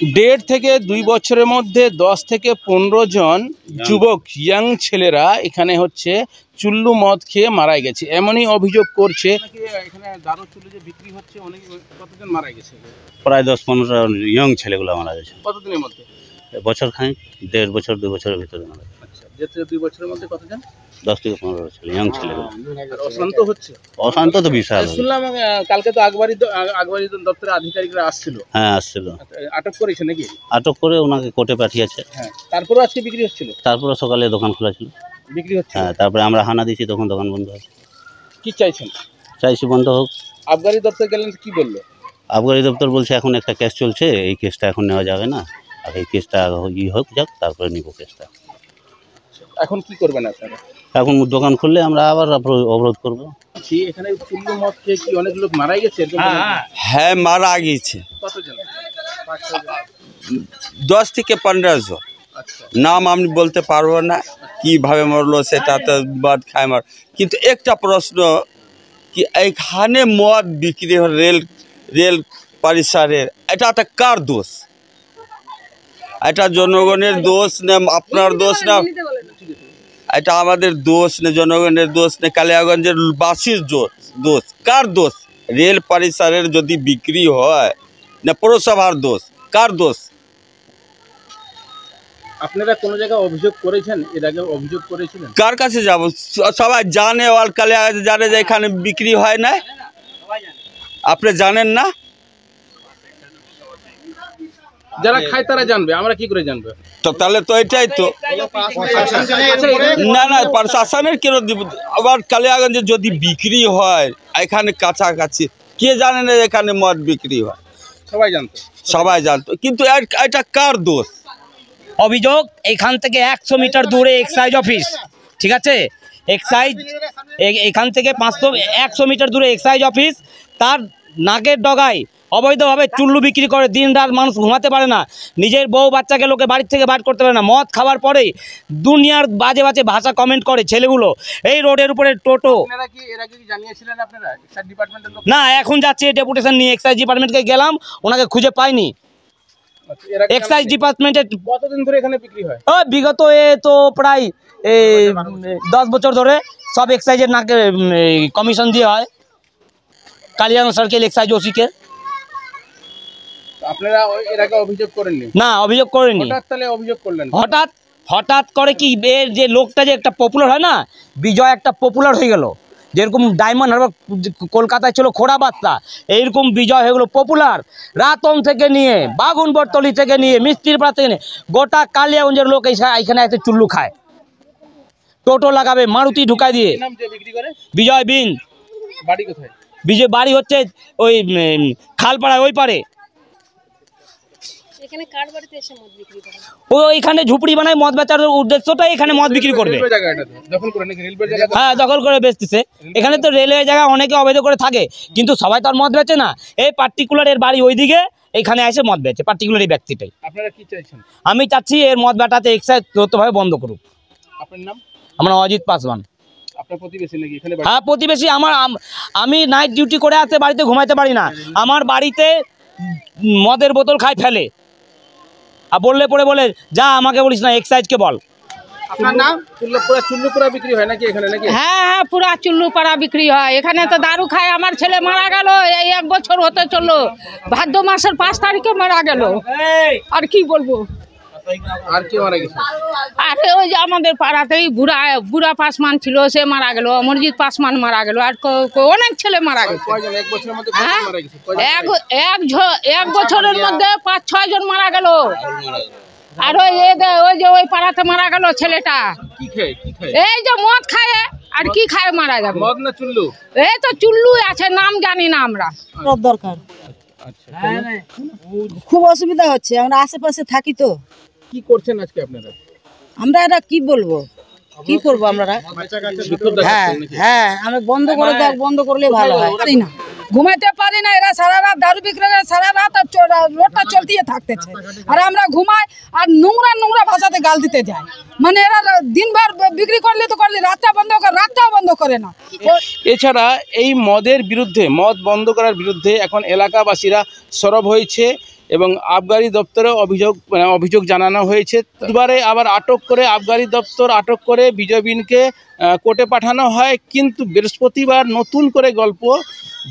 1.5 থেকে 2 বছরের মধ্যে 10 থেকে 15 জন যুবক ইয়াং ছেলেরা এখানে হচ্ছে চুল্লু মদ খেয়ে মারা গেছে, এমনই অভিযোগ করছে। এখানে দারু চুল্লু যে বিক্রি হচ্ছে, অনেক কতজন মারা গেছে? প্রায় 10-15 ইয়ং ছেলেগুলো মারা গেছে। কতদিনের মধ্যে? বছর খানিক, 1.5 বছর 2 বছরের ভিতরে মারা গেছে। আচ্ছা, যে 2 বছরের মধ্যে কতজন? 10 থেকে 15 ছেলে, ইয়ং ছেলেগুলো। অশান্ত হচ্ছে? অশান্ত তো বিশাল। শুনলাম কালকে তো আগবাড়ি দপ্তরের আধিকারিকরা আসছিল। হ্যাঁ, আসছিল। আটক করেছে নাকি? আটক করে ওনাকে কোর্টে পাঠিয়েছে। হ্যাঁ, তারপরে আজকে বিক্রি হচ্ছিল? তারপরে সকালে দোকান খোলা ছিল, বিক্রি হচ্ছে। হ্যাঁ, তারপরে আমরা হানা দিয়েছি, তখন দোকান বন্ধ হয়। কি চাইছেন? চাইছি বন্ধ হোক। আবগারি দপ্তর গেলেন, কি বললো? আবগারি দপ্তর বলছে এখন একটা কেস চলছে, এই কেসটা এখন নেওয়া যাবে না, আর এই কেসটা হোক যাক, তারপরে নিব কেসটা। এখন কি করবেন আপনারা? এখন দোকান খুললে আমরা আবার অবরোধ করবো। এখানে চুল্লু মদ খেয়ে কি অনেক লোক মারাই গেছে? হ্যাঁ, মারা গেছে। কতজন? 10 থেকে 15 জন। নাম আমি বলতে পারবো না, কিভাবে মরলো সেটা তো মদ খায় মার। কিন্তু একটা প্রশ্ন, কি এইখানে মদ বিক্রি হয় রেল পরিসরের, এটা একটা কার দোষ? এটা জনগণের দোষ না আপনার দোষ না? এটা আমাদের দোষ না, জনগণের দোষ না, কালিয়াগঞ্জের বাসীর দোষ? কার দোষ? রেল পরিসরের যদি বিক্রি হয় না পৌরসভার দোষ? কার দোষ? আপনারা কোন জায়গায় অভিযোগ করেছেন? এর আগে অভিযোগ করেছিলেন? কার কাছে যাব? সবাই জানে, অল কালিয়াগঞ্জ জানে যে এখানে বিক্রি হয় না। আপনি জানেন না? যারা খায় তারা জানবে, আমরা কি করে জানবো? তো তাহলে তো এটাই তো না না, প্রশাসনের কেন দিব? আবার কালিয়াগঞ্জে যদি বিক্রি হয় এখানে কাছাকাছি, কে জানে না এখানে মদ বিক্রি হয়? সবাই জানতো, কিন্তু এটা কার দোষ? অভিযোগ এখান থেকে 100 মিটার দূরে এক্সাইজ অফিস, ঠিক আছে? এক্সাইজ এখান থেকে 100 মিটার দূরে এক্সাইজ অফিস, তার নাকের ডগায় অবৈধভাবে চুল্লু বিক্রি করে। দিন রাত মানুষ ঘুমাতে পারে না, নিজের বউ বাচ্চাকে লোকে বাড়ির থেকে বার করতে পারে না। মদ খাওয়ার পরেই দুনিয়ার বাজে বাজে ভাষা কমেন্ট করে ছেলেগুলো। এই রোডের উপরে টোটো না, এখন যাচ্ছে ডেপুটেশন নিয়ে এক্সাইজ ডিপার্টমেন্টকে গেলাম, ওনাকে খুঁজে পাইনি। এক্সাইজ ডিপার্টমেন্টের কতদিন ধরে এখানে বিক্রি হয়? বিগত তো প্রায় 10 বছর ধরে সব এক্সাইজের নাকে কমিশন দিয়ে হয়, কালিয়াগঞ্জ সার্কেল এক্সাইজ ওসিকে। আপনারা এর আগে অভিযোগ করেননি? না, অভিযোগ করেননি। তাহলে অভিযোগ করলেন হঠাৎ করে কি এর যে লোকটা যে একটা পপুলার হয় না, বিজয় একটা পপুলার হয়ে গেল। যেরকম ডায়মন্ড হারবার কলকাতায় ছিল খোড়া বাচ্চা, এইরকম বিজয় হয়ে গেলো পপুলার। রাতন থেকে নিয়ে, বাগুনবরতলি থেকে নিয়ে, মিস্ত্রিপাড়া থেকে নিয়ে গোটা কালিয়াগঞ্জের লোক এইখানে এসে চুল্লু খায়। টোটো লাগাবে, মারুতি ঢুকায় দিয়ে। বিজয় বিন। বাড়ি কোথায়? বিজয় বাড়ি হচ্ছে ওই খালপাড়ায় ওই পারে। ওইখানে ঝুপড়ি বানায় মদ বেচার উদ্দেশ্যটাই এখানে মদ বিক্রি করবে। হ্যাঁ, দখল করে বেচতেছে। এখানে তো রেলওয়ে জায়গা অনেকে অবৈধ করে থাকে, কিন্তু সবাই তো আর মদ বেচে না। এই পার্টিকুলার এর বাড়ি ওইদিকে, এখানে এসে মদ বেচে পার্টিকুলার এই ব্যক্তিটাই। আপনারা কি চাইছেন? আমি চাচ্ছি এর মদ বেটাতে এক্সাইজ দ্রুতভাবে বন্ধ করুক। আপনার নাম? আমার অজিত পাসওয়ান। আপনার প্রতিবেশী নাকি এখানে? হ্যাঁ, প্রতিবেশী। আমি নাইট ডিউটি করে আসতে বাড়িতে ঘুমাইতে পারি না। আমার বাড়িতে মদের বোতল খাই ফেলে, আর বললে পরে বলে যা আমাকে বলিস না, এক্সাইজকে বল। আপনার নাম? চুল্লুপুরা বিক্রি হয় নাকি এখানে নাকি? হ্যাঁ, পুরা চুল্লুপাড়া বিক্রি হয়। এখানে তো দারু খায় আমার ছেলে মারা গেল, এই 1 বছর হতে চললো। ভাদ্র মাসের 5 তারিখে মারা গেল। আর কি বলবো? আর কি মারা গেছে? আরে ওই যে আমাদের পাড়াতেই বুড়া পাসমান ছিল, সে মারা গেল। অমরজিৎ পাসমান মারা গেল, আর অনেক ছেলে মারা গেছে। এক বছরের মধ্যে 5-6 জন মারা গেল। আর ওই যে ওই পাড়াতে মারা গেল ছেলেটা, এই যে মদ খায়। আর কি খায় মারা যাবে? মদ না চুল্লু? এই তো চুল্লু আছে, নাম জানি না আমরা। দরকার খুব অসুবিধা হচ্ছে, আমরা আশেপাশে থাকি তো। কি করছেন আজকে আপনারা? আমরা এটা কি বলবো, কি করবো আমরা? হ্যাঁ, আমি বন্ধ করে দেখ, বন্ধ করলে ভালো হয়। না, ঘুমাইতে পারি না। এরা সারা রাত দারু বিক্রি করে, সারা রাত রোডটা চলতেই থাকতেছে। আর আমরা ঘুমাই আর নোংরা ভাষাতে গাল দিতে যাই। মানে এরা দিনভর বিক্রি করলে তো করলে, রাতটা বন্ধ করে, রাতটাও বন্ধ করে না। এছাড়া এই মদের বিরুদ্ধে, মদ বন্ধ করার বিরুদ্ধে এখন এলাকাবাসীরা সরব হয়েছে। এবং আবগারি দপ্তরে অভিযোগ জানানো হয়েছে। দুবারে আবার আটক করে আবগারি দপ্তর আটক করে বিজয় বিনকে কোর্টে পাঠানো হয়, কিন্তু বৃহস্পতিবার নতুন করে গল্প,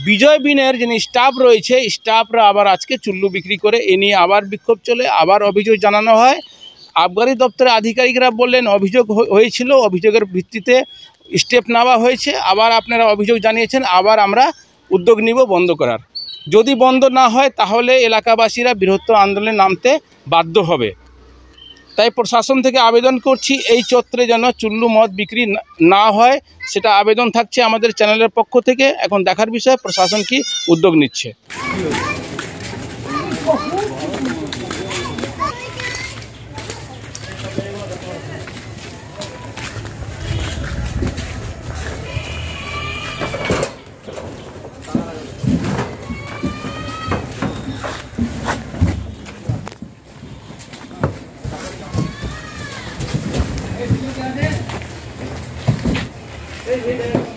বিজয় বিনের যিনি স্টাফ রয়েছে স্টাফরা আবার আজকে চুল্লু বিক্রি করে, এ নিয়ে আবার বিক্ষোভ চলে, আবার অভিযোগ জানানো হয়। আবগারি দপ্তরের আধিকারিকরা বললেন অভিযোগ হয়েছিল, অভিযোগের ভিত্তিতে স্টেপ নেওয়া হয়েছে, আবার আপনারা অভিযোগ জানিয়েছেন, আবার আমরা উদ্যোগ নিব বন্ধ করার। যদি বন্ধ না হয় তাহলে এলাকাবাসীরা বৃহত্তর আন্দোলনে নামতে বাধ্য হবে। তাই প্রশাসন থেকে আবেদন করছি এই চত্বরে যেন চুল্লু মদ বিক্রি না হয়, সেটা আবেদন থাকছে আমাদের চ্যানেলের পক্ষ থেকে। এখন দেখার বিষয় প্রশাসন কি উদ্যোগ নিচ্ছে। এই